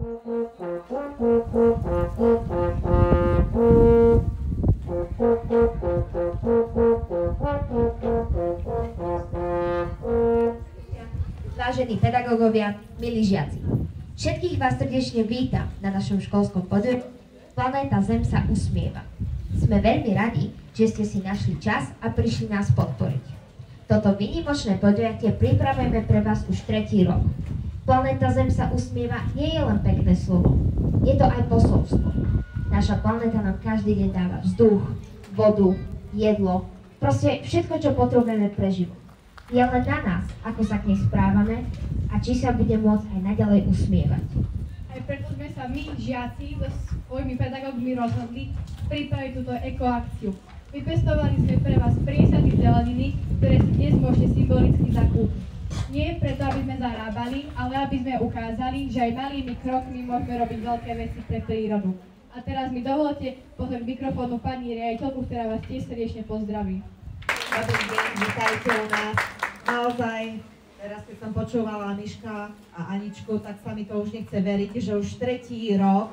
Vážení pedagógovia, milí žiaci, všetkých vás srdečne vítam na našom školskom podujatí Planéta Zem sa usmieva. Sme veľmi radi, že ste si našli čas a prišli nás podporiť. Toto výnimočné podujatie pripravujeme pre vás už 3. rok. Planéta Zem sa usmieva nie je len pekné slovo, je to aj posolstvo. Naša planéta nám každý deň dáva vzduch, vodu, jedlo, proste všetko, čo potrebujeme pre život. Je len na nás, ako sa k nej správame a či sa bude môcť aj naďalej usmievať. Aj preto sme sa my, žiaci, so svojimi pedagógmi rozhodli pripraviť túto ekoakciu. Vypestovali sme pre vás priesady zeleniny, ktoré si dnes môžete symbolicky zakúpiť. Nie preto, aby sme zarábali, ale aby sme ukázali, že aj malými krokmi môžeme robiť veľké veci pre prírodu. A teraz mi dovolte pozvať mikrofónu pani riaditeľku, ktorá vás tiež srdečne pozdraví. Dobrý deň, vítajte u nás. Naozaj, teraz keď som počúvala Miška a Aničku, tak sa mi to už nechce veriť, že už 3. rok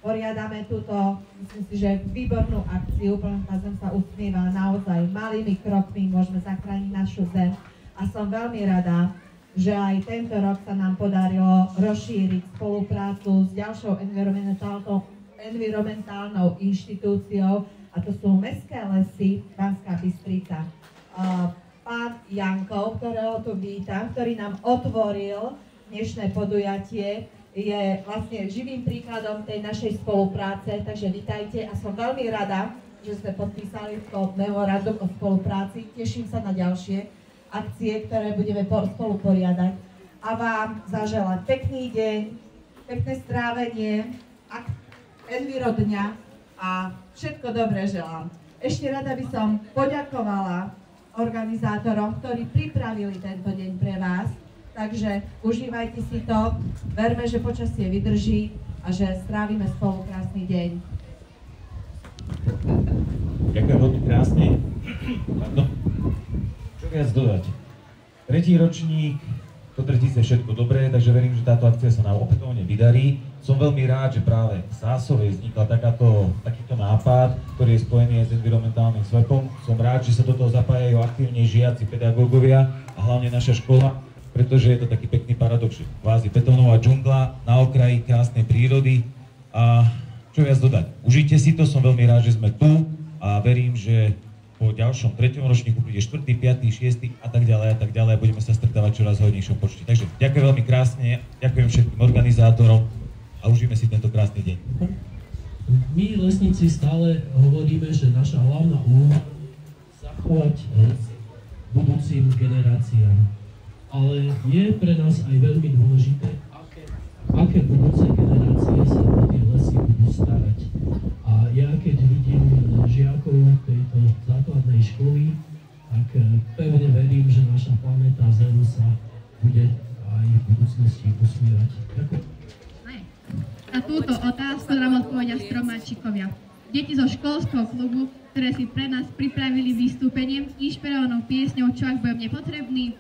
poriadame túto, myslím si, že výbornú akciu. Planéta Zem sa usmieva, naozaj malými krokmi môžeme zachrániť našu Zem. A som veľmi rada, že aj tento rok sa nám podarilo rozšíriť spoluprácu s ďalšou environmentálnou inštitúciou, a to sú Mestské lesy Banská Bystrica. Pán Jankov, ktorého tu vítam, ktorý nám otvoril dnešné podujatie, je vlastne živým príkladom tej našej spolupráce, takže vítajte a som veľmi rada, že sme podpísali to memorandum o spolupráci. Teším sa na ďalšie akcie, ktoré budeme spolu poriadať a vám zaželať pekný deň, pekné strávenie, Enviro dňa a všetko dobré želám. Ešte rada by som poďakovala organizátorom, ktorí pripravili tento deň pre vás, takže užívajte si to, verme, že počasie vydrží a že strávime spolu krásny deň. Ďakujem veľmi krásne. Čo viac dodať? 3. ročník, to tretíce všetko dobré, takže verím, že táto akcia sa nám opätovne vydarí. Som veľmi rád, že práve v Sásovej vznikla takýto nápad, ktorý je spojený aj s environmentálnym SWEPom. Som rád, že sa do toho zapájajú aktívne žiaci, pedagógovia a hlavne naša škola, pretože je to taký pekný paradox, že kvázi betónová džungla na okraji krásnej prírody. A čo viac dodať? Užite si to, som veľmi rád, že sme tu a verím, že po ďalšom 3. ročníku príde 4., 5., 6. a tak ďalej. Budeme sa stretávať čoraz v hodnejšom počte. Takže ďakujem veľmi krásne, ďakujem všetkým organizátorom a užíme si tento krásny deň. My lesníci stále hovoríme, že naša hlavná úloha zachovať budúcim generáciám. Ale je pre nás aj veľmi dôležité, aké budúce generácie sa o tie lesy budú starať. A ja keď vidím žiakov tejto základnej školy, tak pevne verím, že naša planéta Zem sa bude aj v budúcnosti usmievať. Ďakujem. Na túto otázku nám odpovedia Stromáčikovia. Deti zo školského klubu, ktoré si pre nás pripravili vystúpenie inšpirovanou piesňou Čo ak budem nepotrebný,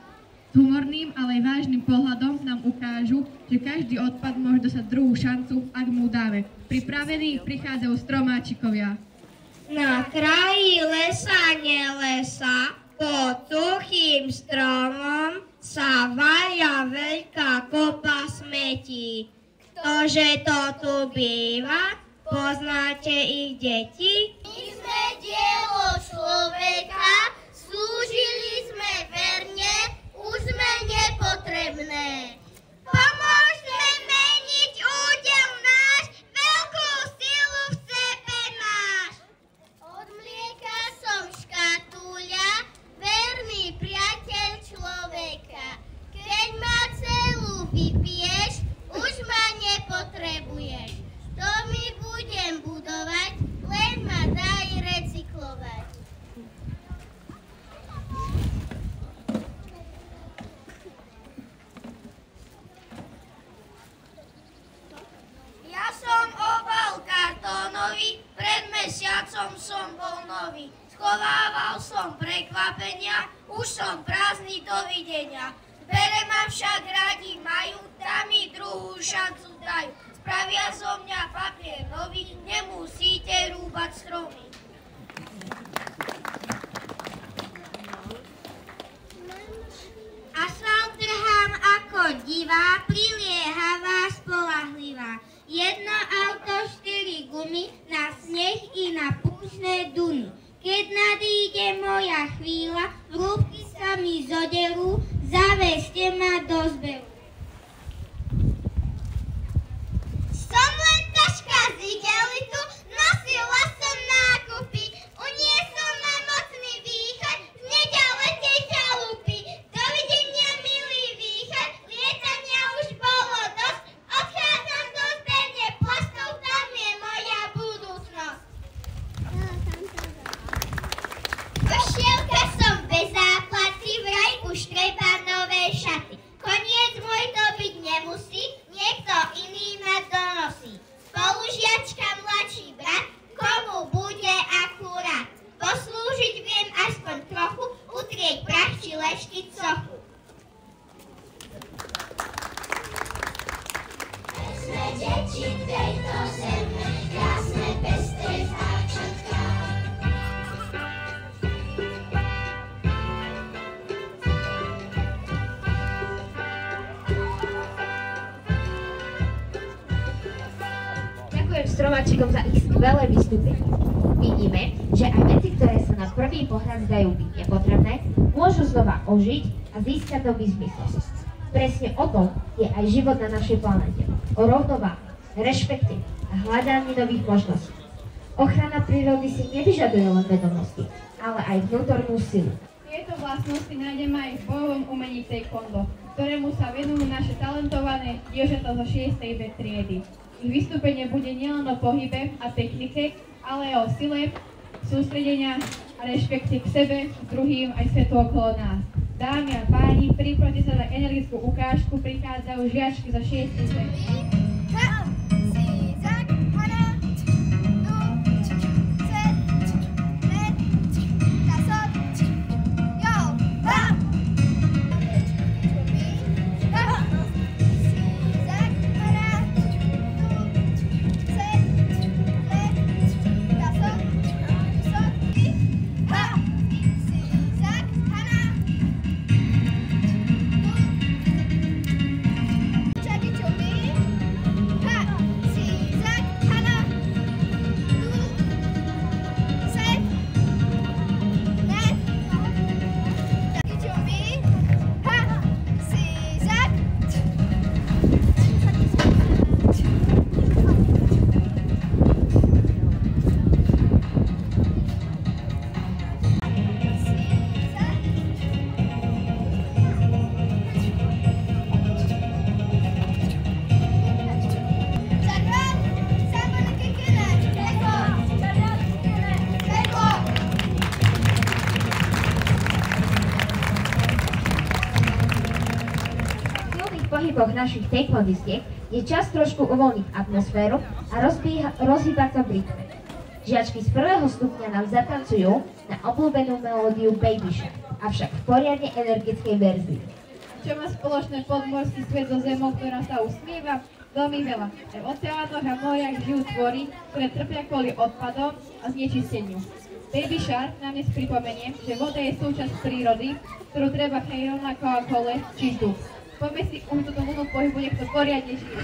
s humorným, ale aj vážnym pohľadom nám ukážu, že každý odpad môže dostať druhú šancu, ak mu dáme. Pripravení prichádzajú Stromáčikovia. Na kraji lesa nelesa, pod suchým stromom sa valia veľká kopa smetí. Ktože to tu býva, poznáte ich deti? My sme dielo človeka, slúžili sme verne, už sme nepotrebné. Pomôžte meniť údel náš, veľkú silu v sebe máš. Od mlieka som škatuľa, verný priateľ človeka. Keď ma celú vypiješ, už ma nepotrebuješ. Domy budem budovať, len ma daj recyklovať. Ja som obal kartónový, pred mesiacom som bol nový. Schovával som prekvapenia, už som prázdny, dovidenia. Bere ma však radi majú, dá mi druhú šancu dajú. spravia zo mňa papier nový, nemusíte rúbať stromy. Asfalt trhám ako divá, priliehavá, spolahlivá. Jedno auto, 4 gumy, na sneh i na púšne duny. Keď nadíde moja chvíľa, vrúbky sa mi zoderú, zaveste ma do zberu. Som len taška z igelitu, nosila som nákupy, uniesol ma mocný východ z nedalekej čalupy. Dovidenia, milý východ, lietania už bolo dosť, odchádzam do zberne plastov, tam je moja budúcnosť. Košielka som bez záplaty, vraj už treba nové šaty. Koniec môj to byť nemusí, niekto iný ma donosí. Spolužiačka, mladší brat, komu bude akurát. Poslúžiť viem aspoň trochu, utrieť prach či leštiť sochu. Sme deti tejto zeme, krásne pestré vtáčatká. Ďakujem stromáčikom za ich skvelé vystúpenie. Vidíme, že aj veci, ktoré sa na prvý pohľad zdajú byť nepotrebné, môžu znova ožiť a získať nový zmysel. Presne o tom je aj život na našej planete. O rovnováhe, rešpekte a hľadaní nových možností. Ochrana prírody si nevyžaduje len vedomosti, ale aj vnútornú silu. Tieto vlastnosti nájdeme aj v bojovom umení taekwondo, ktorému sa venujú naše talentované dievčatá zo 6. B triedy. Ich vystúpenie bude nielen o pohybe a technike, ale aj o sile, sústredenia a rešpekte k sebe, k druhým aj svetu okolo nás. Dámy a páni, pripravte sa na energickú ukážku, prichádzajú žiačky zo 6. B. pohyboch našich taekwondistiek je čas trošku uvoľniť atmosféru a rozhýbať sa v rytme. Žiačky z prvého stupňa nám zatancujú na obľúbenú melódiu Baby Shark, avšak v poriadne energickej verzii. Čo má spoločné podmorský svet so zemou, ktorá sa usmieva? Veľmi veľa. Aj v oceánoch a moriach žijú tvory, ktoré trpia kvôli odpadom a znečisteniu. Baby Shark nám dnes pripomenie, že voda je súčasť prírody, ktorú treba chrániť rovnako ako les či vzduch. Poďme si túto vlnu pohybu, nech to poriadne žije.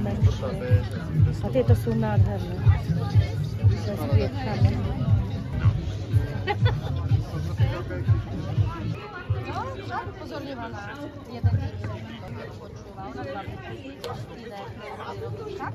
menšie. A tieto sú nádherné. S kvietkami. Upozorňovaná. Jeden počúval na 20 iné. Tak,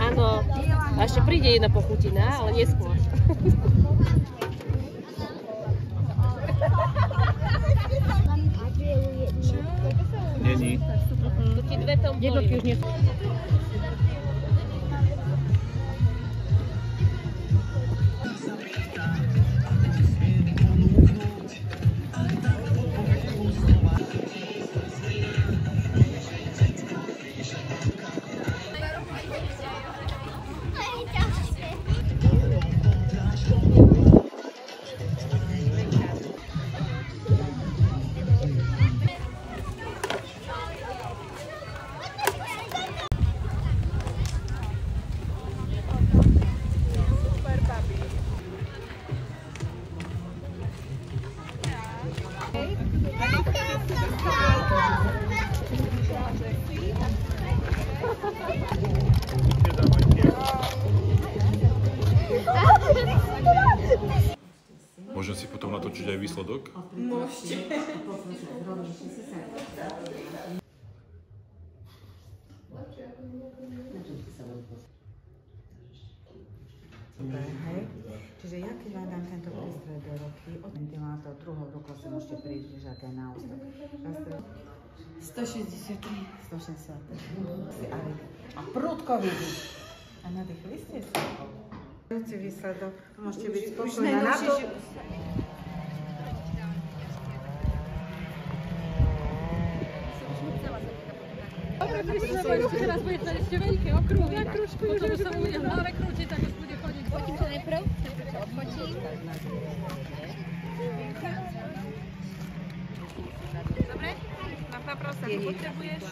áno, a ešte príde jedna pochutina, ale neskôr. Není. Tu ti dve tam boli. Môžem si potom natočiť aj výsledok? Môžete. Hej. Čiže ja keď vám dám tento prístroj do ruky, od ventilátor druhou rukou si môžete približať aj na ústa. 163. 163. A prudko vidí. A nadýchli ste si. Výsledok, môžete byť spokojná na to. Dobre, prístroj, teraz bude to ešte veľké okrúhy. Potom sa bude v hlave krútiť, tak už bude chodiť. Fotím sa najprv, odfotím. Dobre? Na paprosa potrebuješ?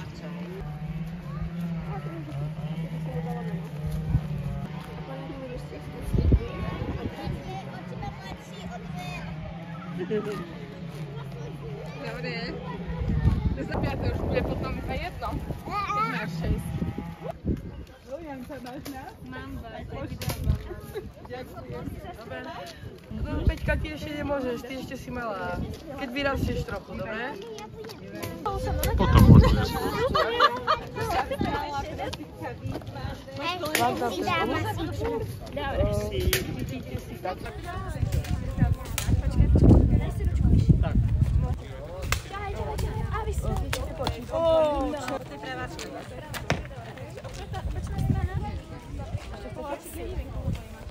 Dobre. Za 5 už bude potom iba jedno. Keď máš 6. Janka, máš nás? Mám vás. Ďakujem. Dobre. No, Peťka, ty ešte nemôžeš, ty ešte si malá. Keď vyrastieš trochu, dobre? Potom možno.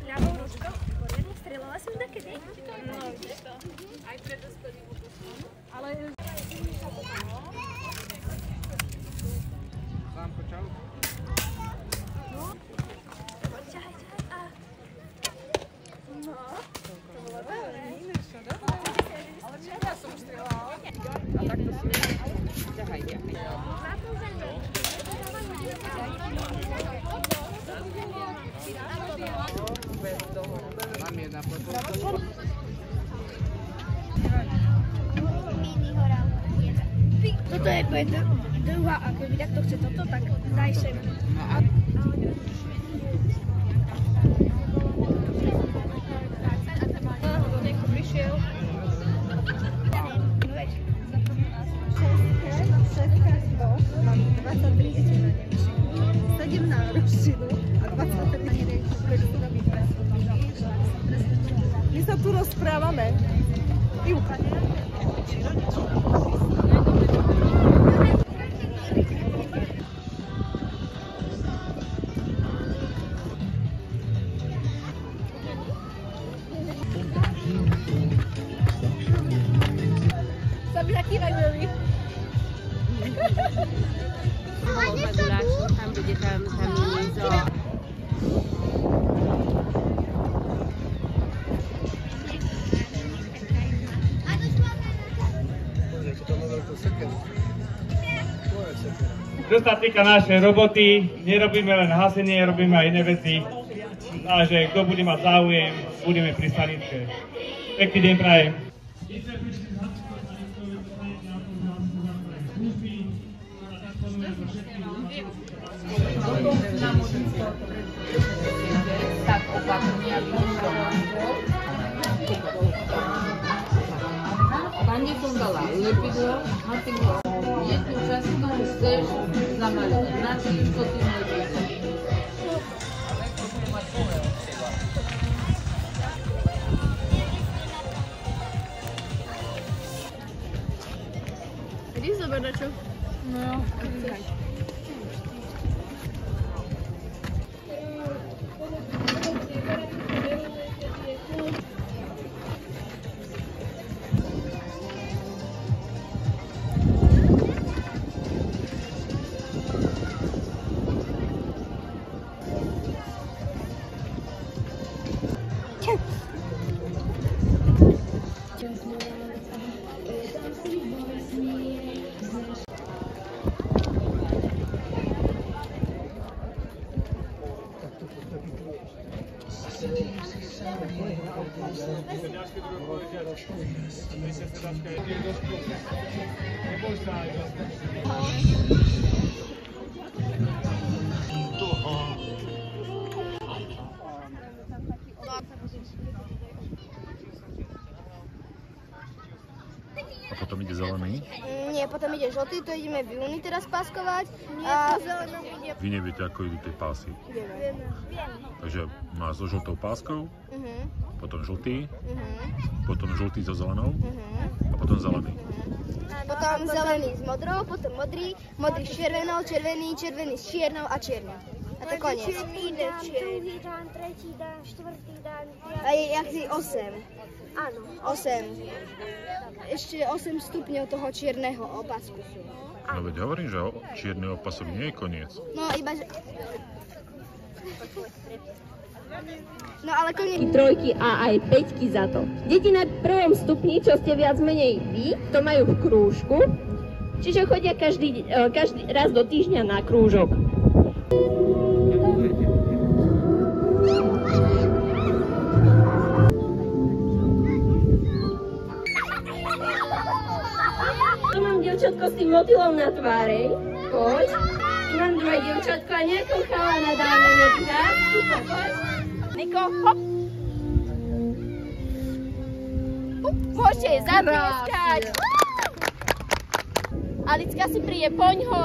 Ľavou ručkou, poriadne, strieľala som takedy. No, vidíš to. Aj pred dospelým účastom. Ale... Sám počal? No. Ťahaj. A... No. To bolo dobré. Ale ja som už strieľala. A takto si ťahaj. Mám jedna potom. Toto je druhá, a keby takto chce toto, tak daj sem. Niekto prišiel. Mám 23 etiel na nemčinu, 7 na ruštinu a 23 na nemčinu. My sa tu rozprávame. Ivka. Sa mi taký najmilý. Tam bude tam nízo. Čo sa týka našej roboty, nerobíme len hasenie, robíme aj iné veci. Takže kto bude mať záujem, budeme pri staničke. Pekný deň prajem. Tak opatrne, aby Pani som dala lepidlo, matidlo. Jednu častú chceš zamaliť na tým, čo ty nevieš. Ideš zobrať na čo? No, chceš. A potom ide zelený? Nie, potom ide žltý, to ideme v júni teraz páskovať. A Vy neviete, ako idú tie pásy? Vieme. Takže má so žltou páskou, potom žltý, potom žltý so zelenou a potom zelený. Potom zelený s modrou, potom modrý, modrý s červenou, červený, červený s čiernou a čierny. A to koniec. Prvý dan, druhý dan, tretí dan, štvrtý dan. A je asi 8. Áno. 8. Ešte 8 stupňov toho čierneho opasku sú. No veď hovorím, že čierny opasok nie je koniec. No iba, že... No ale koniec... Trojky a aj päťky za to. Deti na prvom stupni, čo ste viac menej vy, to majú v krúžku, čiže chodia každý raz do týždňa na krúžok. Tu mám dievčatko s tým motýlom na tvári. Poď. Tu mám druhé dievčatko a nejakou chalana dáme nechá. Poď. Niko, hop. Môžete zaplieskať. Alicka si príde, poň ho.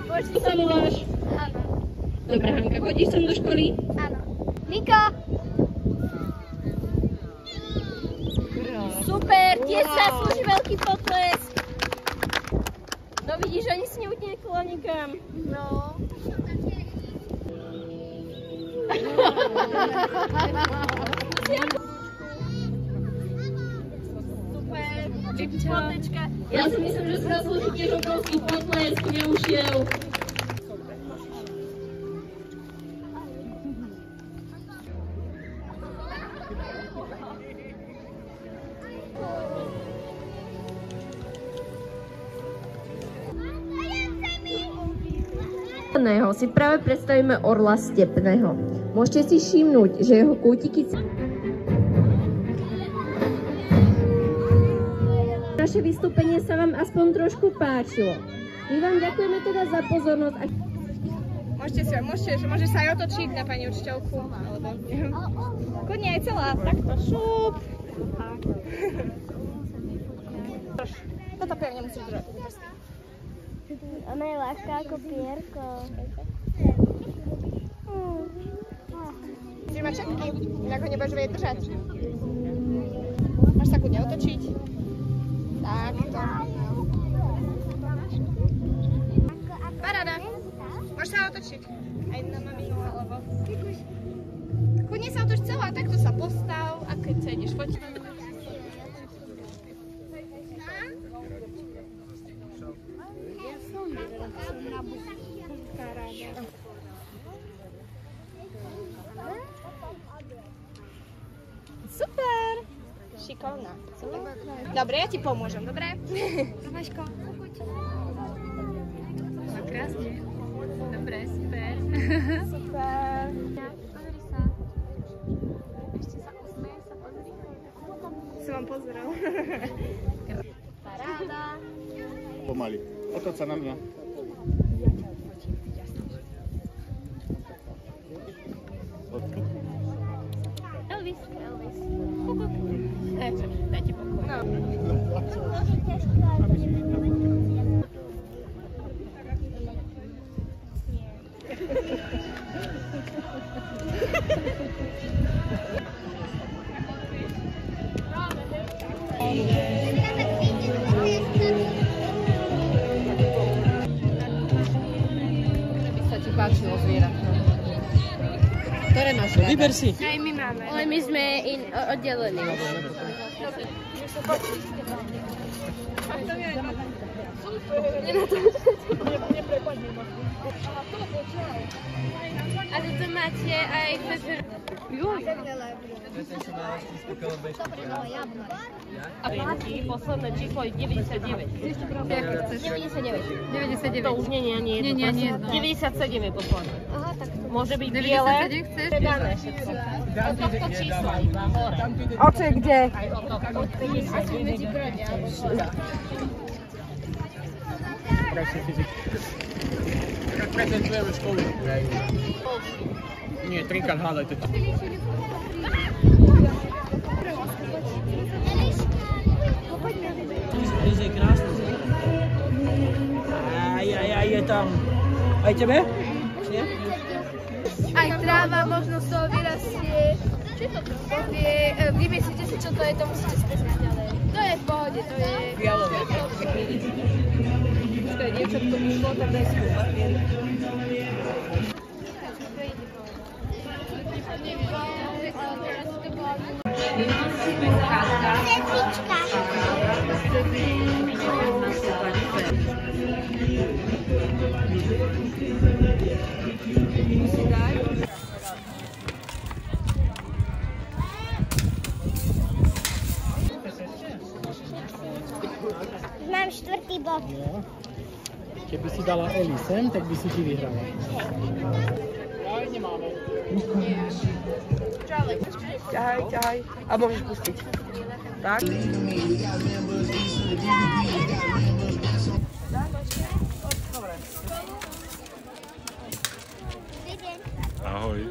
Poď, ty sa voláš? Áno. Dobre, Hanka, chodíš sem do školy? Áno. Niko! Super, tiež zaslúži veľký potlesk. No vidíš, ani si neutiekla nikam. No. Super, ja si myslím, že si zaslúži tiež obrovský potlesk, neušiel. Si práve predstavíme orla stepného. Môžete si všimnúť, že jeho kútiky... Naše vystúpenie sa vám aspoň trošku páčilo. My vám ďakujeme teda za pozornosť. Môžeš sa aj otočiť na pani učiteľku, alebo kľudne aj celá, takto šup. Toto pevne musíš držať. Ona je ľahká ako pierko. Musíš mať všetky, inak ho nebudeš vedieť držať. Máš sa kľudne otočiť. Takto. Paráda. Môžeš sa otočiť. Aj na maminu alebo... Kudne sa otoč celá, takto sa postav a keď sa ideš fotiť. Super! Šikovná. Dobre, ja ti pomôžem, dobre? Vaško, poď. Krásne. Dobre, super. Super. Pozri sa. Ešte sa usmeje, sa pozri. Som vám pozeral. Paráda. Pomaly. Otoč sa na mňa. Elvis. Dajte pokoj. Sa ti páčilo zvieratko? Ktoré máš rada? Vyber si. Aj my máme. Ale my sme oddelení. A toto máte aj pepper. A posledné číslo je 99. 99. To už nie je ani jedno. 97 je posledné. Aha, tak to. Môže byť biele. Predané všetko. Od tohto čísla iba hore. Oče, kde? Od 50 medzi brade. Tak prezentujeme školu. Nie, trikrát hádajte to. Dnes je krásny. Aj, je tam. Aj tebe? Nie? Aj tráva možno z toho vyrastie. Vymyslíte si, čo to je, to musíte spoznať ďalej. To je v pohode, to je... Fialové. To je dievčatko vyšlo, tak daj si papier. Mám 4. bod. Keby si dala Eli sem, tak by si ti vyhrala. Aj, nemáme. Ťahaj. A môžeš pustiť. Tak. Ahoj.